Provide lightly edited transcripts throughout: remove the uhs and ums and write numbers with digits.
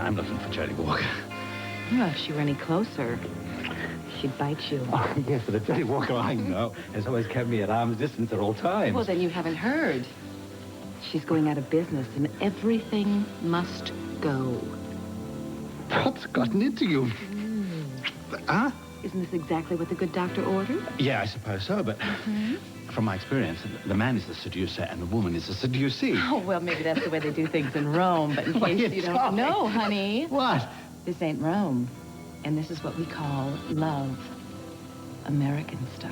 I'm looking for Jodie Walker. Well, if she were any closer, she'd bite you. Oh, yes, but the Jodie Walker I know has always kept me at arm's distance at all times. Well, then you haven't heard. She's going out of business, and everything must go. What's gotten into you? Huh? Isn't this exactly what the good doctor ordered? Yeah, I suppose so, but from my experience, the man is the seducer and the woman is the seducee. Oh, well, maybe that's the way they do things in Rome, but in case you don't know, honey. What? This ain't Rome, and this is what we call love, American style.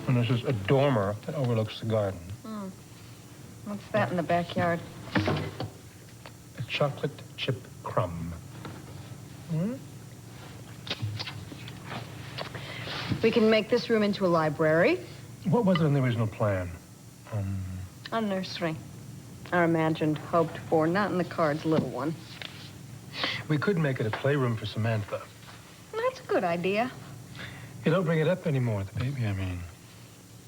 And this is a dormer that overlooks the garden. What's that in the backyard? A chocolate chip crumb. We can make this room into a library. What was it in the original plan? A nursery. Our imagined, hoped for, not in the cards, little one. We could make it a playroom for Samantha. That's a good idea. You don't bring it up anymore, the baby, I mean.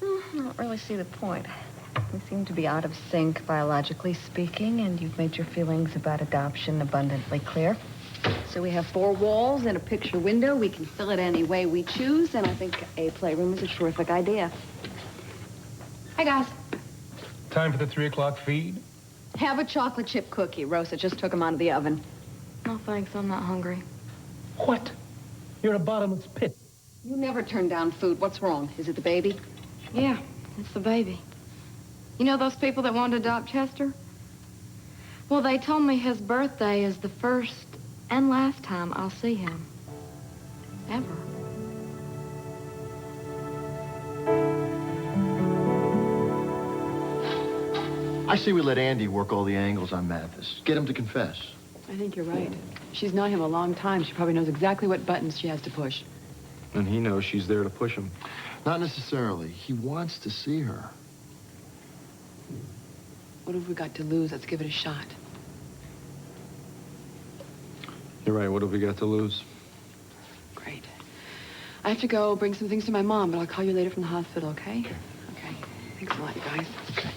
I don't really see the point. We seem to be out of sync, biologically speaking, and you've made your feelings about adoption abundantly clear. So we have 4 walls and a picture window. We can fill it any way we choose, and I think a playroom is a terrific idea. Hi, guys. Time for the 3 o'clock feed? Have a chocolate chip cookie. Rosa just took them out of the oven. No, thanks. I'm not hungry. What? You're a bottomless pit. You never turn down food. What's wrong? Is it the baby? Yeah, it's the baby. You know those people that want to adopt Chester? Well, they told me his birthday is the first and last time I'll see him. Ever. I say we let Andy work all the angles on Mathis. Get him to confess. I think you're right. She's known him a long time. She probably knows exactly what buttons she has to push. And he knows she's there to push him. Not necessarily. He wants to see her. What have we got to lose? Let's give it a shot. You're right. What have we got to lose? Great. I have to go bring some things to my mom, but I'll call you later from the hospital, okay? Okay. Thanks a lot, you guys. Okay.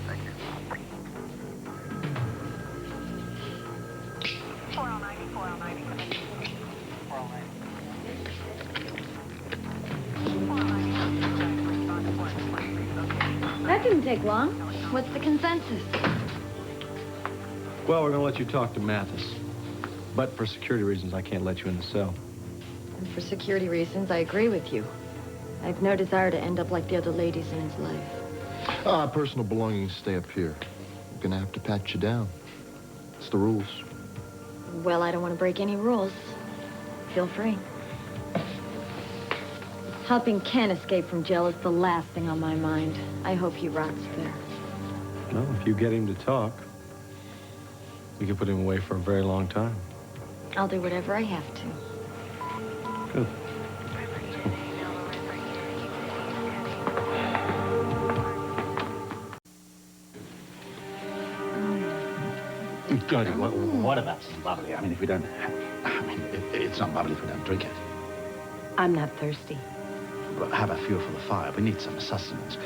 Thank you. 490, 490, come in. 490. That didn't take long. What's the consensus? Well, we're going to let you talk to Mathis. But for security reasons, I can't let you in the cell. And for security reasons, I agree with you. I've no desire to end up like the other ladies in his life. Personal belongings stay up here. I'm gonna have to pat you down. It's the rules. Well, I don't want to break any rules. Feel free. Helping Ken escape from jail is the last thing on my mind. I hope he rots there. Well, if you get him to talk, we can put him away for a very long time. I'll do whatever I have to. Good. Jodie, what about some bubbly? I mean, if we don't... it's not bubbly if we don't drink it. I'm not thirsty. Well, how about fuel for the fire? We need some sustenance.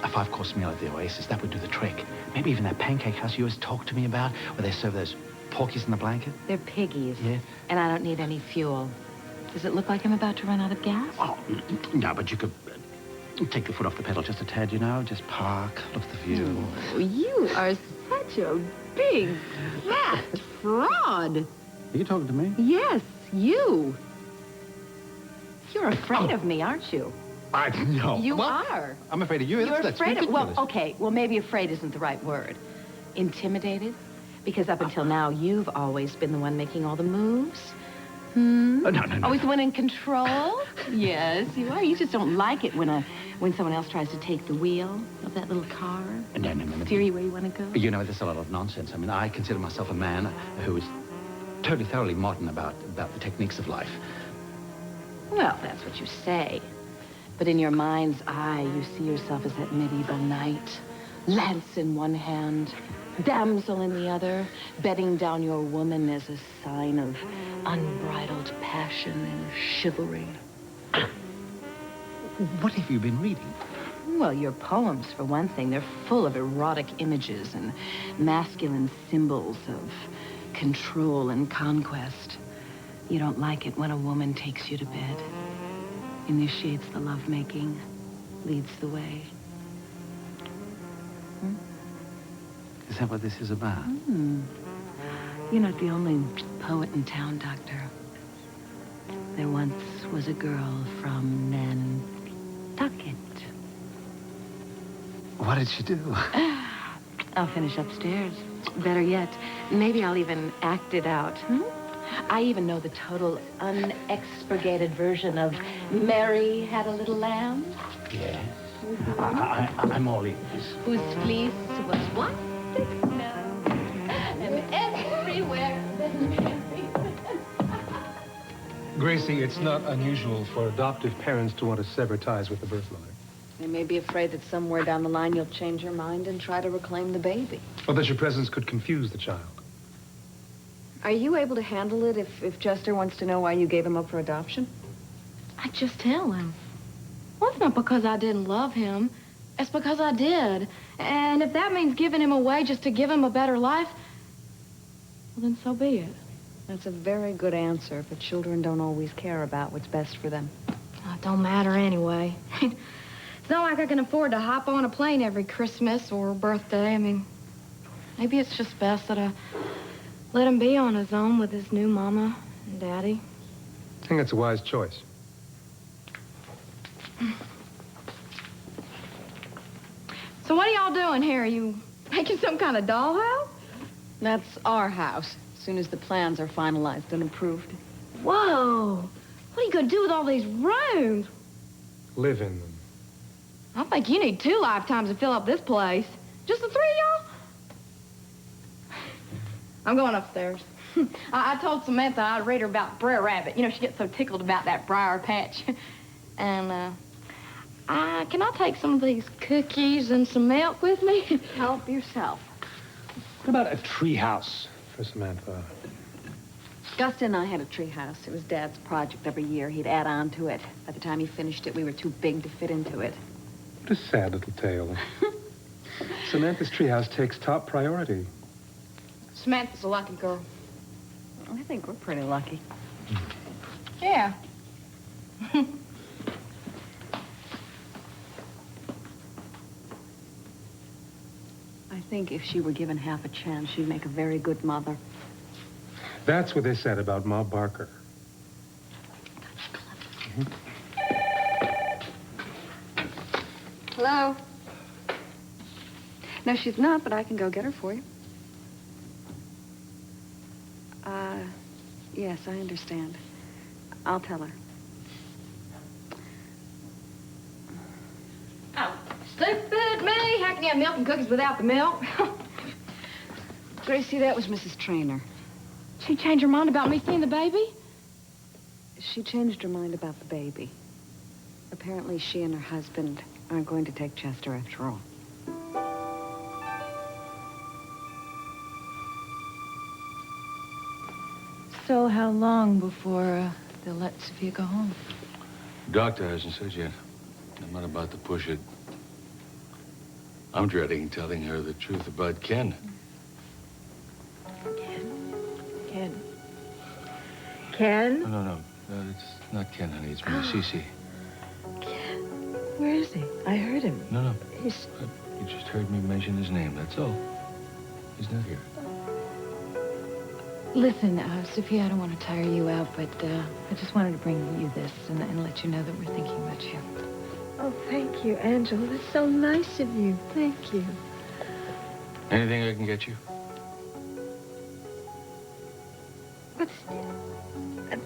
A 5-course meal at the Oasis, that would do the trick. Maybe even that pancake house you always talk to me about, where they serve those porkies in the blanket. They're piggies. Yeah. And I don't need any fuel. Does it look like I'm about to run out of gas? Oh, no, but you could take the foot off the pedal just a tad, you know? Just park, look at the view. Oh, you are such a big, fat fraud. Are you talking to me? Yes, you. You're afraid of me, aren't you? No. You Well, are. I'm afraid of you. You're That's afraid of... ridiculous. Well, okay. Well, maybe afraid isn't the right word. Intimidated? Because up until now, you've always been the one making all the moves. No. Always the one in control? Yes, you are. You just don't like it when someone else tries to take the wheel of that little car. No. Steer you where you want to go. You know, there's a lot of nonsense. I mean, I consider myself a man who is totally, thoroughly modern about the techniques of life. Well, that's what you say. But in your mind's eye, you see yourself as that medieval knight, lance in one hand, damsel in the other, bedding down your woman as a sign of unbridled passion and chivalry. What have you been reading? Well, your poems, for one thing. They're full of erotic images and masculine symbols of control and conquest. You don't like it when a woman takes you to bed, initiates the lovemaking, leads the way. Is that what this is about? You're not the only poet in town, Doctor. There once was a girl from Nantucket. What did she do? I'll finish upstairs. Better yet, maybe I'll even act it out. I even know the total unexpurgated version of Mary Had a Little Lamb. Yes. I'm all ears. Whose fleece was what? No. And everywhere. Gréйsi, it's not unusual for adoptive parents to want to sever ties with the birth mother. They may be afraid that somewhere down the line you'll change your mind and try to reclaim the baby. Or that your presence could confuse the child. Are you able to handle it if Chester wants to know why you gave him up for adoption? I just tell him. Well, it's not because I didn't love him. It's because I did. And if that means giving him away just to give him a better life, well, then so be it. That's a very good answer, but children don't always care about what's best for them. Oh, it don't matter anyway. It's not like I can afford to hop on a plane every Christmas or birthday. I mean, maybe it's just best that I let him be on his own with his new mama and daddy. I think that's a wise choice. So what are y'all doing here? Are you making some kind of dollhouse? That's our house, as soon as the plans are finalized and approved. Whoa! What are you gonna do with all these rooms? Live in them. I think you need 2 lifetimes to fill up this place. Just the 3 of y'all? I'm going upstairs. I told Samantha I'd read her about Brer Rabbit. You know, she gets so tickled about that briar patch. And, can I take some of these cookies and some milk with me? Help yourself. What about a tree house for Samantha? Gusta and I had a tree house. It was Dad's project every year. He'd add on to it. By the time he finished it, we were too big to fit into it. What a sad little tale. Samantha's treehouse takes top priority. Samantha's a lucky girl. I think we're pretty lucky. Yeah. I think if she were given half a chance, she'd make a very good mother. That's what they said about Ma Barker. Hello? No, she's not, but I can go get her for you. Yes, I understand. I'll tell her. Oh, stupid me. How can you have milk and cookies without the milk? Gréйsi, that was Mrs. Traynor. She changed her mind about me seeing the baby? She changed her mind about the baby. Apparently, she and her husband aren't going to take Chester after all. So how long before they'll let Sophia go home? Doctor hasn't said yet. I'm not about to push it. I'm dreading telling her the truth about Ken. Ken. Ken? No, it's not Ken, honey. It's me, Cece. Ken? Where is he? I heard him. No. He's... You just heard me mention his name, that's all. He's not here. Listen, Sophia, I don't want to tire you out, but I just wanted to bring you this and let you know that we're thinking about you. Oh, thank you, Angela. That's so nice of you. Thank you. Anything I can get you? But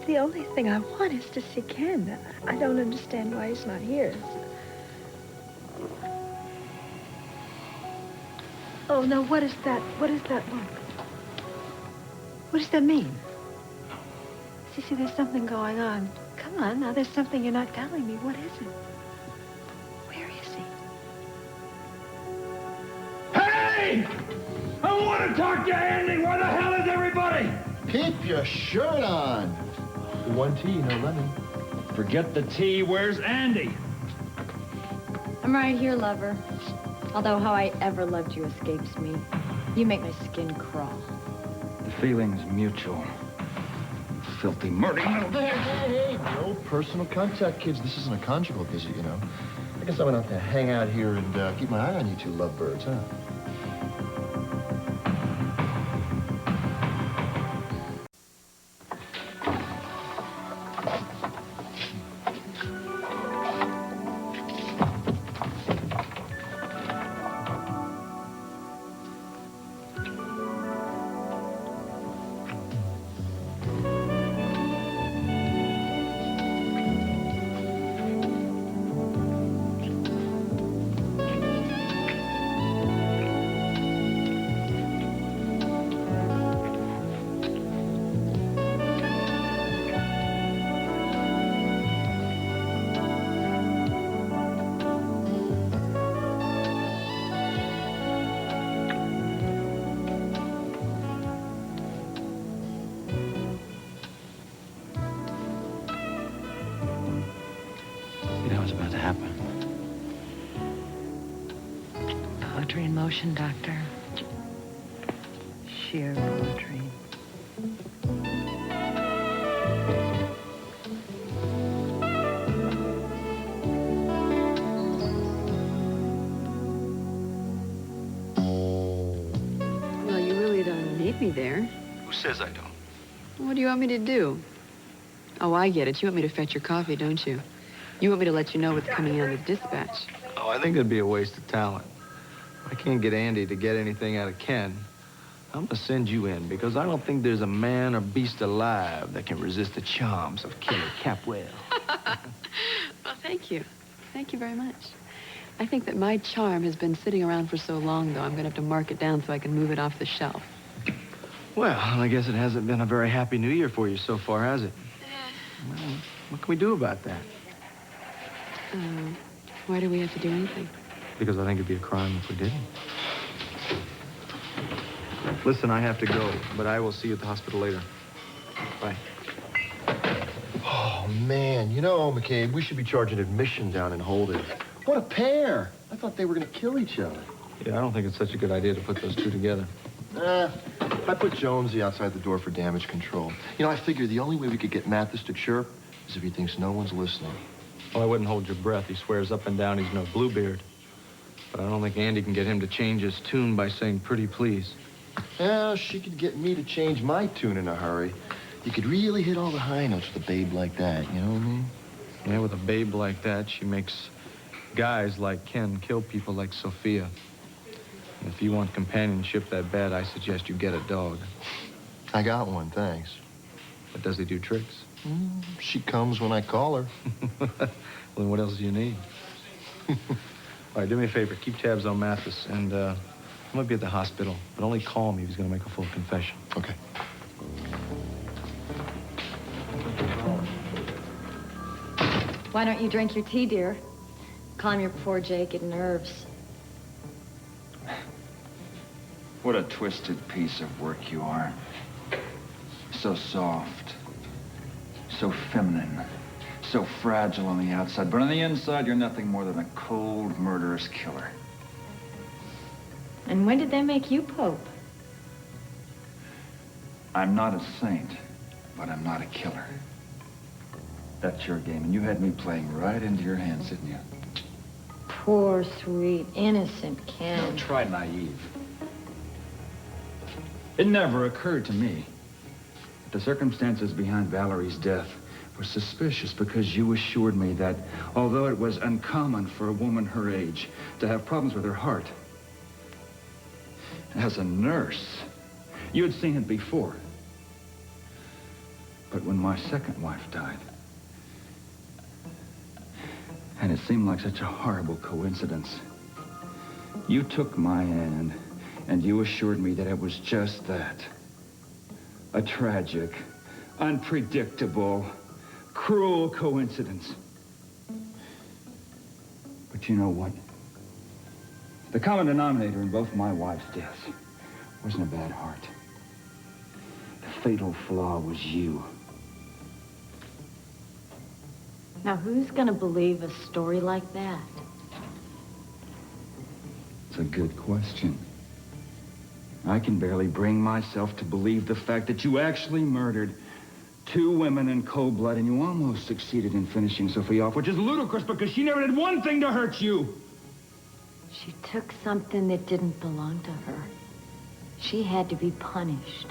the only thing I want is to see Ken. I don't understand why he's not here. Oh, no, what is that? What is that look? What does that mean? Cece, there's something going on. Come on, now, there's something you're not telling me. What is it? Andy! I want to talk to Andy! Where the hell is everybody? Keep your shirt on. One tea, no lemon. Forget the tea. Where's Andy? I'm right here, lover. Although how I ever loved you escapes me. You make my skin crawl. The feeling's mutual. Filthy murder. Hey, no personal contact, kids. This isn't a conjugal visit, you know. I guess I'm gonna have to hang out here and keep my eye on you two lovebirds, huh? About to happen. Poetry in motion, Doctor. Sheer poetry. Well, you really don't need me there. Who says I don't? What do you want me to do? Oh, I get it. You want me to fetch your coffee, don't you? You want me to let you know what's coming on the dispatch. Oh, I think it'd be a waste of talent. I can't get Andy to get anything out of Ken. I'm gonna send you in because I don't think there's a man or beast alive that can resist the charms of Killer Capwell. Well, thank you. Thank you very much. I think that my charm has been sitting around for so long, though, I'm gonna have to mark it down so I can move it off the shelf. Well, I guess it hasn't been a very happy new year for you so far, has it? Well, what can we do about that? Why do we have to do anything? Because I think it'd be a crime if we didn't. Listen, I have to go, but I will see you at the hospital later. Bye. Oh, man. You know, McCabe, we should be charging admission down in Holden. What a pair. I thought they were going to kill each other. Yeah, I don't think it's such a good idea to put those two together. I put Jonesy outside the door for damage control. You know, I figure the only way we could get Mathis to chirp is if he thinks no one's listening. Well, I wouldn't hold your breath. He swears up and down he's no Bluebeard. But I don't think Andy can get him to change his tune by saying pretty please. Yeah, she could get me to change my tune in a hurry. You could really hit all the high notes with a babe like that, you know what I mean? Yeah, with a babe like that, she makes guys like Ken kill people like Sophia. And if you want companionship that bad, I suggest you get a dog. I got one, thanks. But does he do tricks? She comes when I call her. Well, then what else do you need? All right, do me a favor. Keep tabs on Mathis, and I might be at the hospital, but only call me if he's going to make a full confession. Okay. Why don't you drink your tea, dear? Calm your poor Jake nerves. What a twisted piece of work you are. So soft. So feminine. So fragile on the outside. But on the inside, you're nothing more than a cold, murderous killer. And when did they make you Pope? I'm not a saint, but I'm not a killer. That's your game, and you had me playing right into your hands, didn't you? Poor, sweet, innocent Ken. No, try naive. It never occurred to me that the circumstances behind Valerie's death were suspicious because you assured me that although it was uncommon for a woman her age to have problems with her heart, as a nurse, you had seen it before. But when my second wife died, and it seemed like such a horrible coincidence, you took my hand and you assured me that it was just that. A tragic, unpredictable, cruel coincidence. But you know what? The common denominator in both my wife's deaths wasn't a bad heart. The fatal flaw was you. Now, who's gonna believe a story like that? It's a good question. I can barely bring myself to believe the fact that you actually murdered 2 women in cold blood, and you almost succeeded in finishing Sophie off, which is ludicrous because she never did one thing to hurt you. She took something that didn't belong to her. She had to be punished.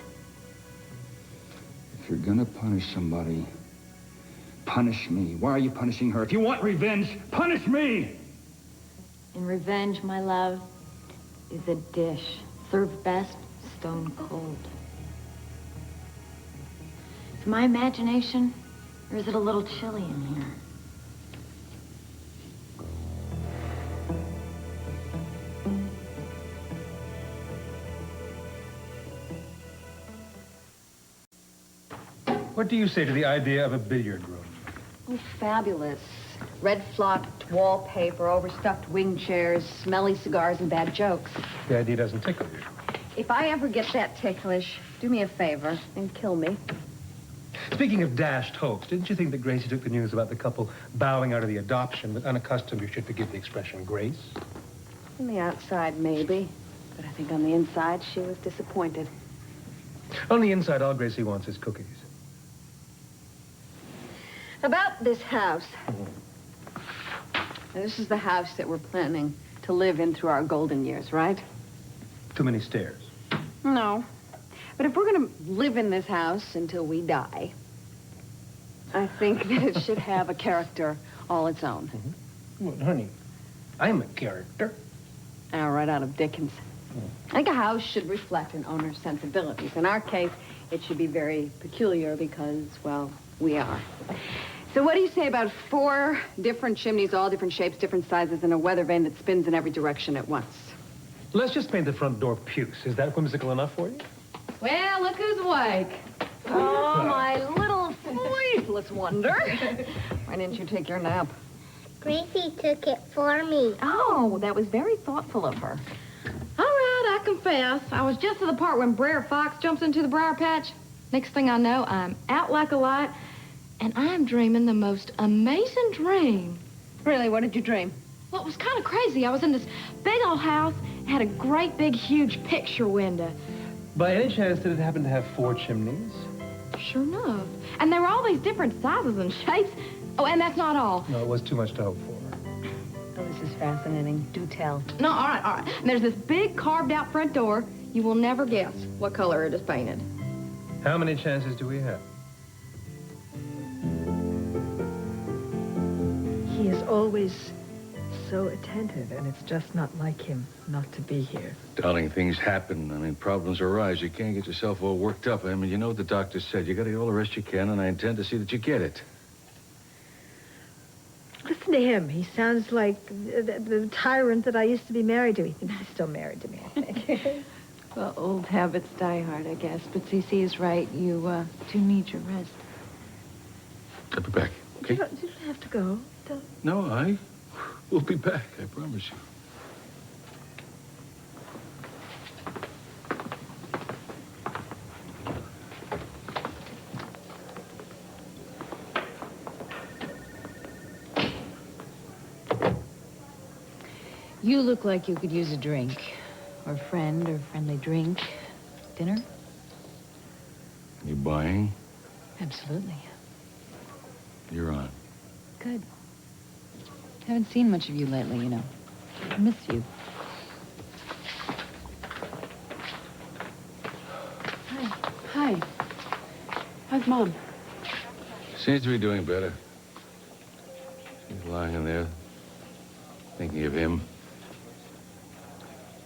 If you're gonna punish somebody, punish me. Why are you punishing her? If you want revenge, punish me! And revenge, my love, is a dish served best stone cold. Is my imagination, or is it a little chilly in here? What do you say to the idea of a billiard room? Oh, fabulous. Red flocked wallpaper, overstuffed wing chairs, smelly cigars, and bad jokes. The idea doesn't tickle you. If I ever get that ticklish, do me a favor and kill me. Speaking of dashed hopes, didn't you think that Gräйsi took the news about the couple bowing out of the adoption with unaccustomed, you should forgive the expression, grace? On the outside, maybe. But I think on the inside, she was disappointed. On the inside, all Gräйsi wants is cookies. About this house. Now, this is the house that we're planning to live in through our golden years, right? Too many stairs. No. But if we're going to live in this house until we die, I think that it should have a character all its own. Well, honey, I'm a character. Now, right out of Dickens. I think a house should reflect an owner's sensibilities. In our case, it should be very peculiar because, well, we are. So what do you say about 4 different chimneys, all different shapes, different sizes, and a weather vane that spins in every direction at once? Let's just paint the front door puce. Is that whimsical enough for you? Well, look who's awake. Oh, my little sleepless wonder. Why didn't you take your nap? Gräйsi took it for me. Oh, that was very thoughtful of her. All right, I confess. I was just at the part when Brer Fox jumps into the briar patch. Next thing I know, I'm out like a light, and I'm dreaming the most amazing dream. Really, what did you dream? Well, it was kind of crazy. I was in this big old house, had a great big huge picture window. By any chance, did it happen to have 4 chimneys? Sure enough. And there were all these different sizes and shapes. Oh, and that's not all. No, it was too much to hope for. Oh, this is fascinating. Do tell. No, all right, all right. And there's this big carved out front door. You will never guess what color it is painted. How many chances do we have? He is always so attentive, and it's just not like him not to be here. Darling, things happen. I mean, problems arise. You can't get yourself all worked up. I mean, you know what the doctor said. You got to get all the rest you can, and I intend to see that you get it. Listen to him. He sounds like the tyrant that I used to be married to. He thinks he's still married to me, I think. Well, old habits die hard, I guess. But Cece is right. You do need your rest. I'll be back, okay? You don't have to go. Don't. No, I will be back, I promise you. You look like you could use a drink. Or a friend, or friendly drink. Dinner? You buying? Absolutely. You're on. Good. Haven't seen much of you lately, you know. I miss you. Hi. How's Mom? Seems to be doing better. She's lying in there, thinking of him.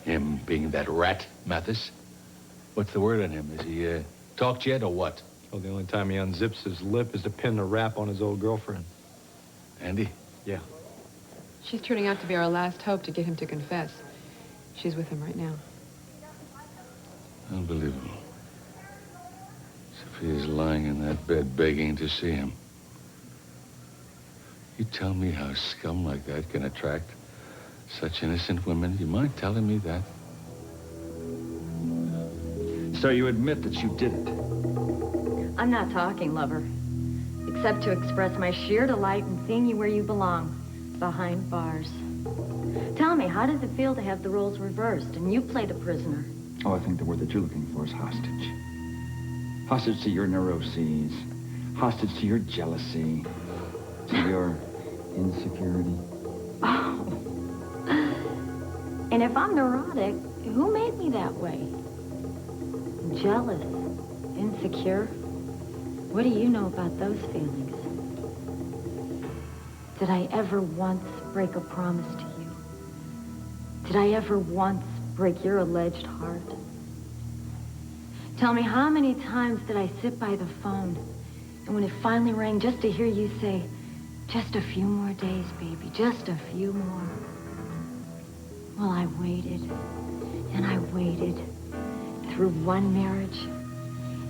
Him being that rat, Mathis. What's the word on him? Is he talked yet or what? Well, the only time he unzips his lip is to pin the rap on his old girlfriend. Andy? Yeah. She's turning out to be our last hope to get him to confess. She's with him right now. Unbelievable. Sophia's lying in that bed begging to see him. You tell me how scum like that can attract Such innocent women. Do you mind telling me that? So you admit that you did it? I'm not talking, lover. Except to express my sheer delight in seeing you where you belong, behind bars. Tell me, how does it feel to have the roles reversed and you play the prisoner? Oh, I think the word that you're looking for is hostage. Hostage to your neuroses. Hostage to your jealousy. To your insecurity. Oh. And if I'm neurotic, who made me that way? Jealous, insecure. What do you know about those feelings? Did I ever once break a promise to you? Did I ever once break your alleged heart? Tell me, how many times did I sit by the phone, and when it finally rang, just to hear you say, just a few more days, baby, just a few more. Well, I waited, and I waited through one marriage,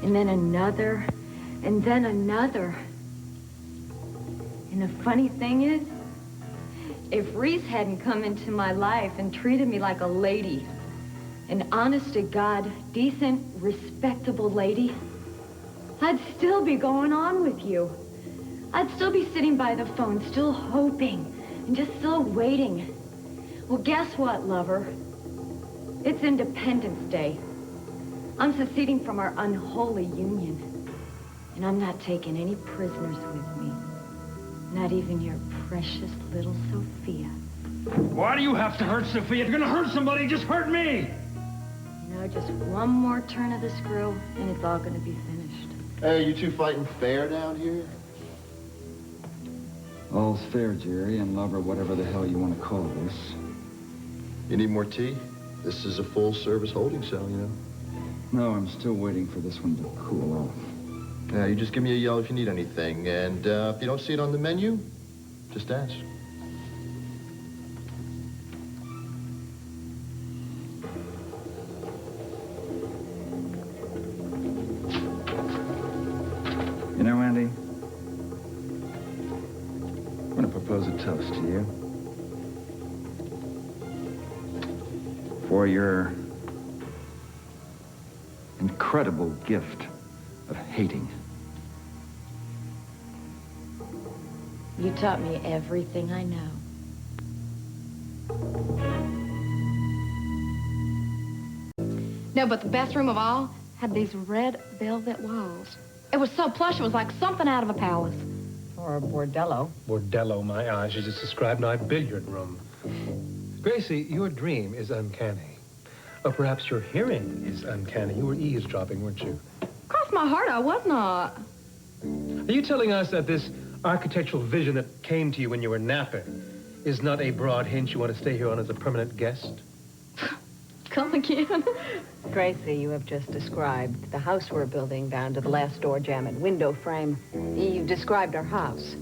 and then another, and then another. And the funny thing is, if Reese hadn't come into my life and treated me like a lady, an honest-to-God, decent, respectable lady, I'd still be going on with you. I'd still be sitting by the phone, still hoping, and just still waiting. Well, guess what, lover? It's Independence Day. I'm seceding from our unholy union. And I'm not taking any prisoners with me. Not even your precious little Sophia. Why do you have to hurt Sophia? If you're gonna hurt somebody, just hurt me! You know, just one more turn of the screw, and it's all gonna be finished. Hey, you two fighting fair down here? All's fair, Jerry, and lover, whatever the hell you want to call this. You need more tea? This is a full-service holding cell, you know. No, I'm still waiting for this one to cool off. Yeah, you just give me a yell if you need anything, and if you don't see it on the menu, just ask. You know, Andy, I'm going to propose a toast to you. For your incredible gift of hating. You taught me everything I know. No, but the best room of all had these red velvet walls. It was so plush, it was like something out of a palace. Or a bordello. Bordello, my eyes. You just described my billiard room. Gracie, your dream is uncanny. Or perhaps your hearing is uncanny. You were eavesdropping, weren't you? Cross my heart, I was not. Are you telling us that this architectural vision that came to you when you were napping is not a broad hint you want to stay here on as a permanent guest? Come again? Gréйsi, you have just described the house we're building down to the last door jamb and window frame. You've described our house.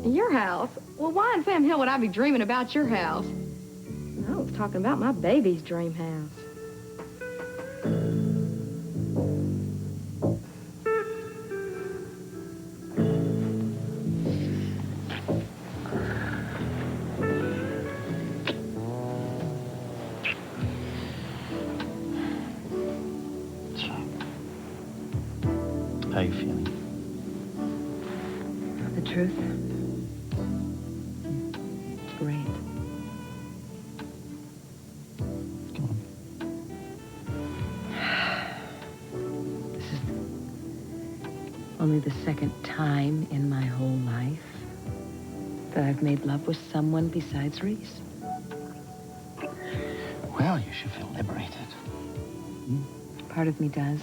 Your house? Well, why in Sam Hill would I be dreaming about your house? I was talking about my baby's dream house. How are you feeling? The truth? Great. Go on. This is only the second time in my whole life that I've made love with someone besides Reese. Well, you should feel liberated. Part of me does.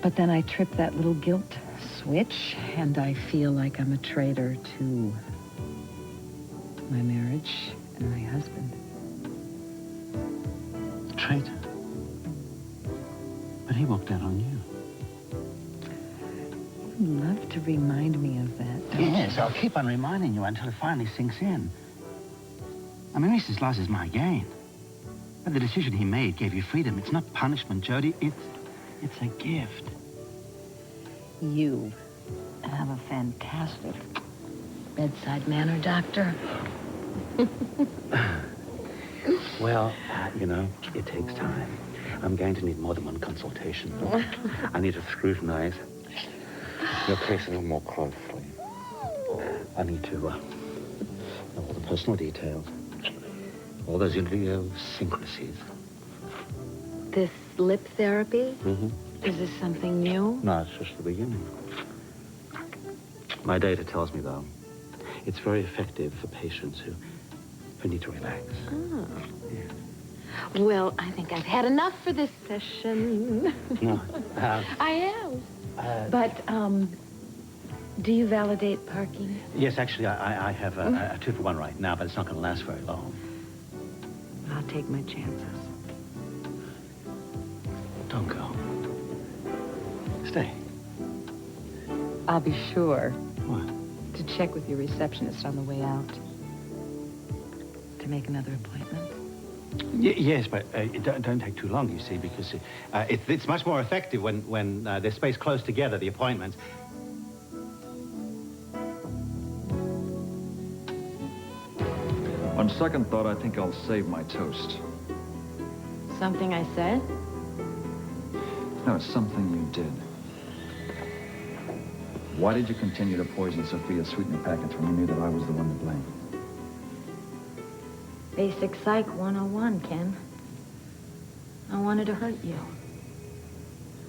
But then I trip that little guilt switch, and I feel like I'm a traitor to my marriage and my husband. Traitor? But he walked out on you. You'd love to remind me of that, don't Yes, you? I'll keep on reminding you until it finally sinks in. I mean, Reese's loss is my gain. But the decision he made gave you freedom. It's not punishment, Jody. It's a gift. You have a fantastic bedside manner, Doctor. Well, you know, it takes time. I'm going to need more than one consultation. I need to scrutinize your case a little more closely. I need to know all the personal details, all those idiosyncrasies. This lip therapy? Mm-hmm. Is this something new? No, it's just the beginning. My data tells me, though, it's very effective for patients who need to relax. Oh. Yeah. Well, I think I've had enough for this session. No. I am. But, do you validate parking? Yes, actually, I have a 2-for-1 right now, but it's not going to last very long. I'll take my chances. Don't go. Stay. I'll be sure. What? To check with your receptionist on the way out. To make another appointment. Yes, but don't take too long, you see, because it's much more effective when they're spaced close together, the appointments. On second thought, I think I'll save my toast. Something I said? No, it's something you did. Why did you continue to poison Sophia's sweetener packets when you knew that I was the one to blame? Basic Psych 101, Ken. I wanted to hurt you.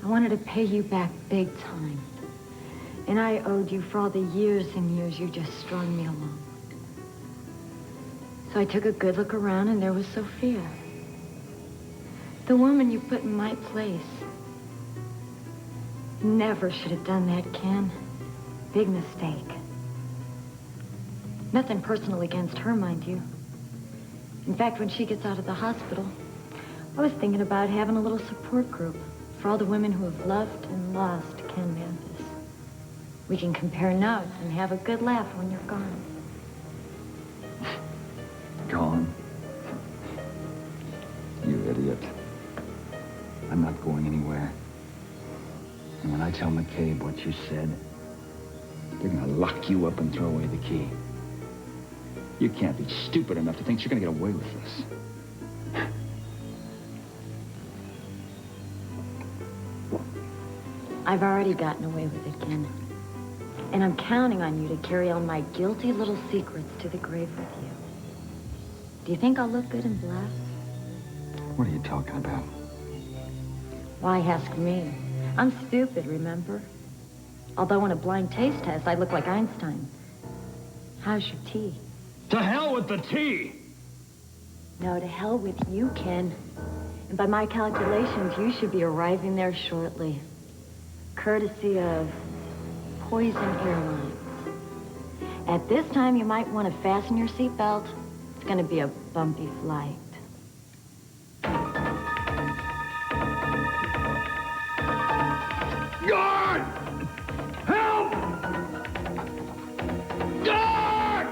I wanted to pay you back big time. And I owed you for all the years and years you just strung me along. So I took a good look around and there was Sophia. The woman you put in my place. Never should have done that, Ken. Big mistake. Nothing personal against her, mind you. In fact, when she gets out of the hospital, I was thinking about having a little support group for all the women who have loved and lost Ken Memphis. We can compare notes and have a good laugh when you're gone. Gone? You idiot. I'm not going anywhere. And when I tell McCabe what you said, they're gonna lock you up and throw away the key. You can't be stupid enough to think you're gonna get away with this. I've already gotten away with it, Ken. And I'm counting on you to carry on my guilty little secrets to the grave with you. Do you think I'll look good in black? What are you talking about? Why ask me? I'm stupid, remember? Although on a blind taste test, I look like Einstein. How's your tea? To hell with the tea! No, to hell with you, Ken. And by my calculations, you should be arriving there shortly. Courtesy of Poison Airlines. At this time, you might want to fasten your seatbelt. It's going to be a bumpy flight. Guard! Help! Guard!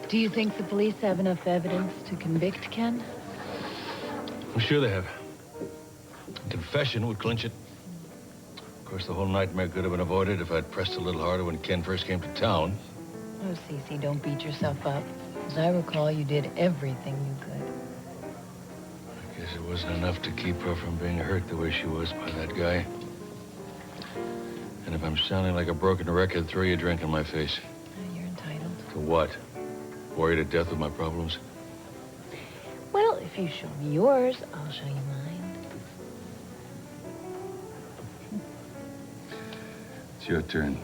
Do you think the police have enough evidence to convict Ken? I'm sure they have. Confession would clinch it. Of course, the whole nightmare could have been avoided if I'd pressed a little harder when Ken first came to town. Oh, Cece, don't beat yourself up. As I recall, you did everything you could. I guess it wasn't enough to keep her from being hurt the way she was by that guy. And if I'm sounding like a broken record, throw your drink in my face. You're entitled. To what? Worry to death with my problems? Well, if you show me yours, I'll show you mine. It's your turn.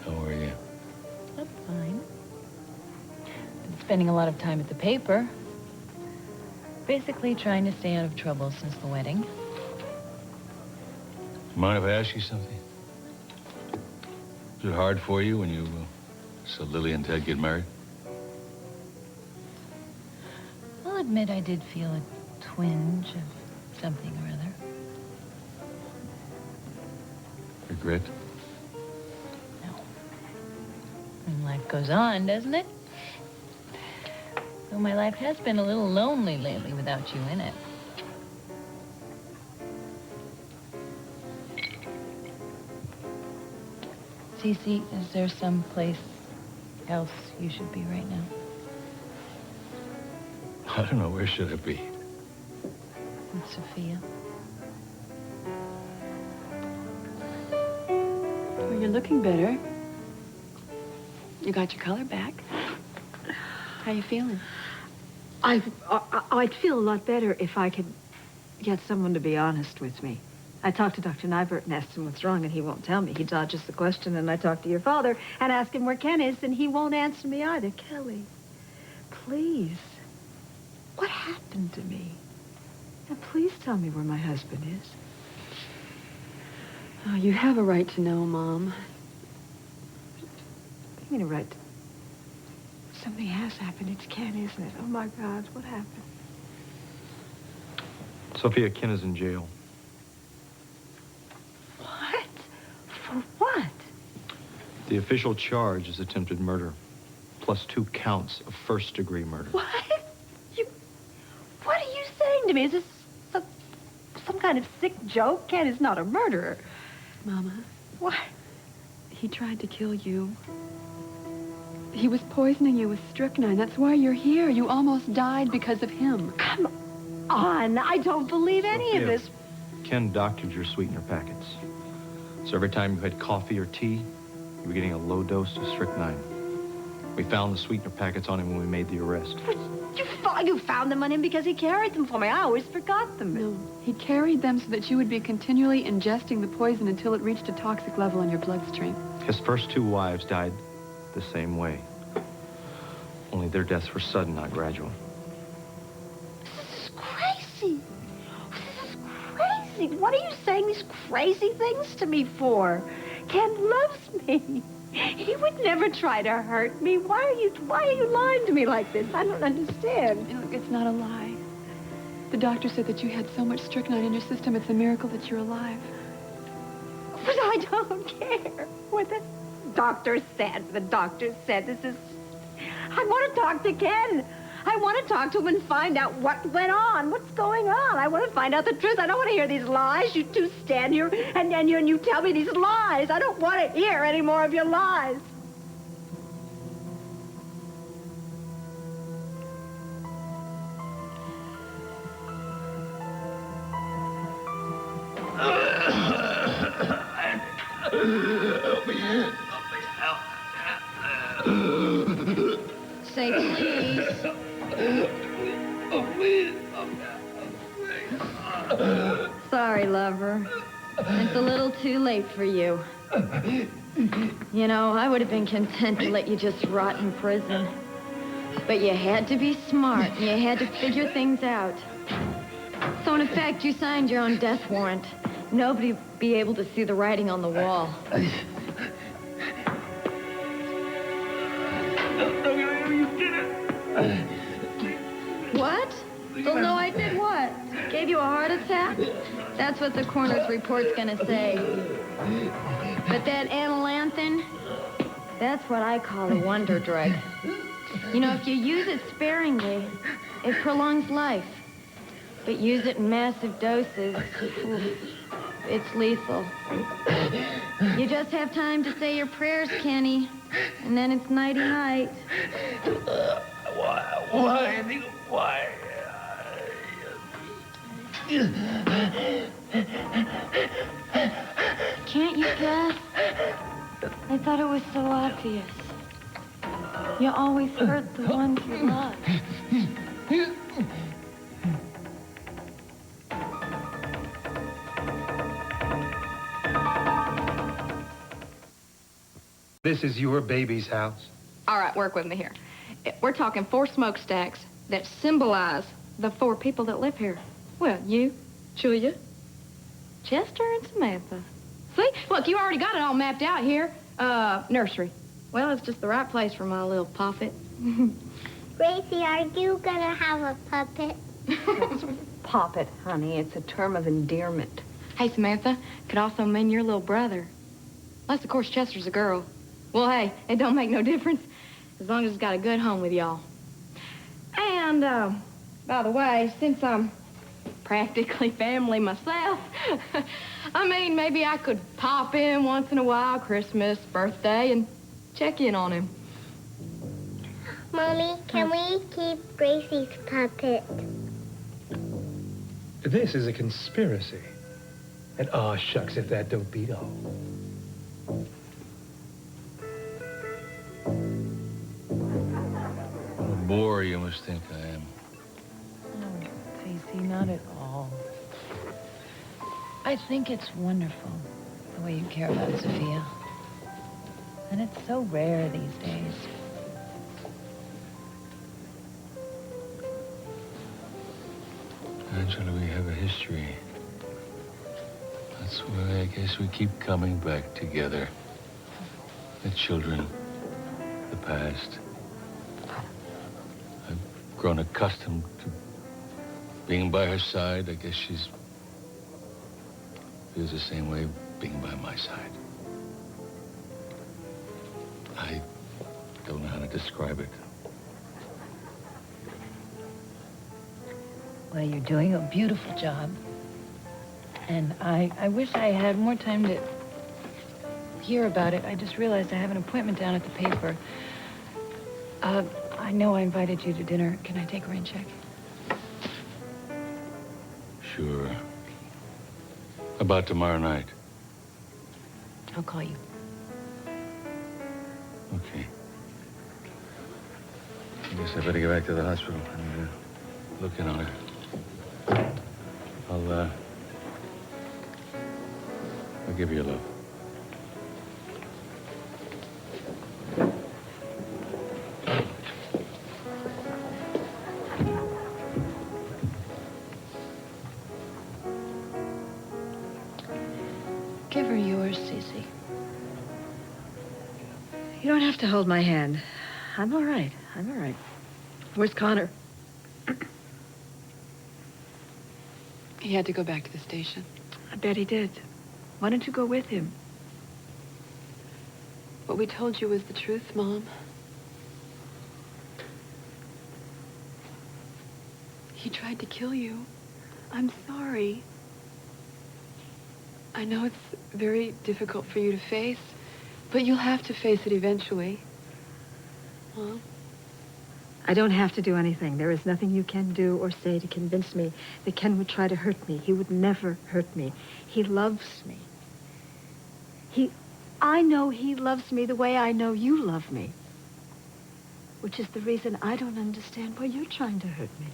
How are you? I'm fine. Been spending a lot of time at the paper. Basically trying to stay out of trouble since the wedding. Mind if I ask you something? Is it hard for you when you saw Lily and Ted get married? I'll admit I did feel a twinge of something or other. regret? And life goes on, doesn't it? Though my life has been a little lonely lately without you in it. Cece, is there some place else you should be right now? I don't know. Where should I be? With Sophia. Well, you're looking better. You got your color back. How you feeling? I'd feel a lot better if I could get someone to be honest with me. I talked to Dr. Nybert and asked him what's wrong, and he won't tell me. He dodges the question, and I talked to your father and asked him where Ken is, and he won't answer me either. Kelly, please, what happened to me? Now, please tell me where my husband is. Oh, you have a right to know, Mom. What do you mean a right to... Something has happened. It's Ken, isn't it? Oh, my God, what happened? Sophia, Ken is in jail. What? For what? The official charge is attempted murder, plus 2 counts of first-degree murder. What? What are you saying to me? Is this some kind of sick joke? Ken is not a murderer. Mama. What? He tried to kill you. He was poisoning you with strychnine. That's why you're here. You almost died because of him. Come on. I don't believe any of this. Ken doctored your sweetener packets. So every time you had coffee or tea, you were getting a low dose of strychnine. We found the sweetener packets on him when we made the arrest. But you found them on him because he carried them for me. I always forgot them. No, he carried them so that you would be continually ingesting the poison until it reached a toxic level in your bloodstream. His first 2 wives died the same way. Only their deaths were sudden, not gradual. This is crazy. This is crazy. What are you saying these crazy things to me for? Ken loves me. He would never try to hurt me. Why are you lying to me like this? I don't understand. Look, it's not a lie. The doctor said that you had so much strychnine in your system, it's a miracle that you're alive. But I don't care what the doctor said. The doctor said this is... I want to talk to Ken. I want to talk to him and find out what went on. What's going on? I want to find out the truth. I don't want to hear these lies. You two stand here and you tell me these lies. I don't want to hear any more of your lies. Say please. Sorry, lover. It's a little too late for you. You know, I would have been content to let you just rot in prison. But you had to be smart, and you had to figure things out. So, in effect, you signed your own death warrant. Nobody would be able to see the writing on the wall. What? They'll know I did what? Gave you a heart attack? That's what the coroner's report's gonna say. But that anilanthine, that's what I call a wonder drug. You know, if you use it sparingly, it prolongs life. But use it in massive doses, it's lethal. You just have time to say your prayers, Kenny, and then it's nighty-night. Why? Can't you guess? I thought it was so obvious. You always hurt the ones you love. This is your baby's house. All right, work with me here. We're talking 4 smokestacks that symbolize the 4 people that live here. Well, you, Julia, Chester, and Samantha. See? Look, you already got it all mapped out here. Nursery. Well, it's just the right place for my little poppet. Gracie, are you gonna have a puppet? Poppet, honey. It's a term of endearment. Hey, Samantha, could also mean your little brother. Unless, of course, Chester's a girl. Well, hey, it don't make no difference as long as it's got a good home with y'all. And, by the way, since I'm practically family myself, I mean, maybe I could pop in once in a while, Christmas, birthday, and check in on him. Mommy, can we keep Gracie's puppet? This is a conspiracy. And aw, shucks, if that don't beat all. What a bore you must think I am. No, Casey, not at all. I think it's wonderful, the way you care about Sophia. And it's so rare these days. Angela, we have a history. That's why I guess we keep coming back together. The children, the past. I've grown accustomed to being by her side. I guess she feels the same way being by my side. I don't know how to describe it. Well, you're doing a beautiful job. And I wish I had more time to hear about it. I just realized I have an appointment down at the paper. I know I invited you to dinner. Can I take a rain check? Sure. About tomorrow night. I'll call you. Okay. I guess I better get back to the hospital and look in on her. I'll give you a love. Give her yours, Cece. You don't have to hold my hand. I'm all right. I'm all right. Where's Connor? He had to go back to the station. I bet he did. Why don't you go with him? What we told you was the truth, Mom. He tried to kill you. I'm sorry. I know it's very difficult for you to face, but you'll have to face it eventually. Mom? I don't have to do anything. There is nothing you can do or say to convince me that Ken would try to hurt me. He would never hurt me. He loves me. I know he loves me the way I know you love me. Which is the reason I don't understand why you're trying to hurt me.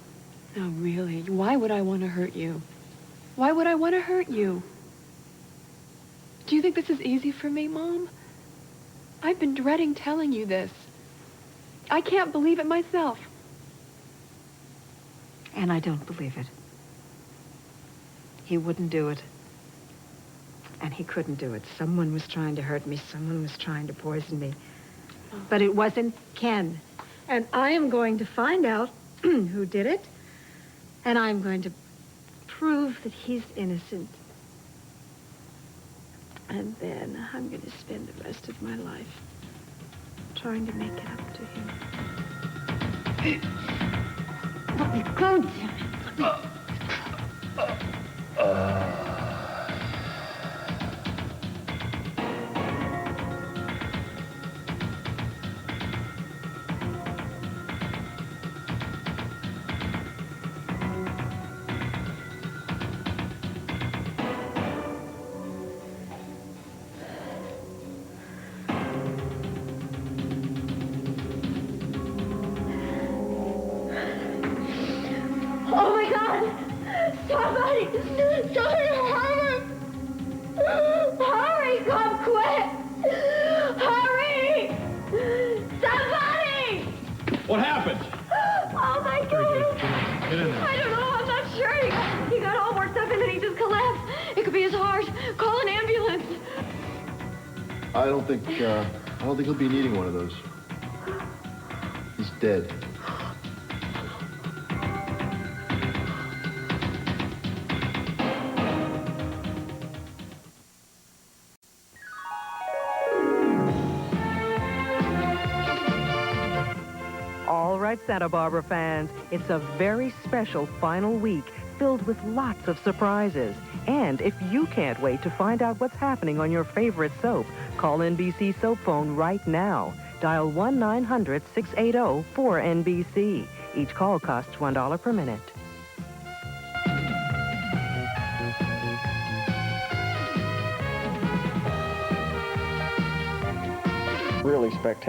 No, really. Why would I want to hurt you? Why would I want to hurt you? Do you think this is easy for me, Mom? I've been dreading telling you this. I can't believe it myself. And I don't believe it. He wouldn't do it. And he couldn't do it. Someone was trying to hurt me. Someone was trying to poison me. But it wasn't Ken. And I am going to find out who did it. And I'm going to prove that he's innocent. And then I'm going to spend the rest of my life trying to make it up to him. Let me go, damn it. Let me... What happened? Oh, my God. Get in there. I don't know. I'm not sure. He got all worked up and then he just collapsed. It could be his heart. Call an ambulance. I don't think he'll be needing one of those. He's dead. All right, Santa Barbara fans, it's a very special final week filled with lots of surprises. And if you can't wait to find out what's happening on your favorite soap, call NBC Soap Phone right now. Dial 1-900-680-4NBC. Each call costs $1 per minute. Really spectacular.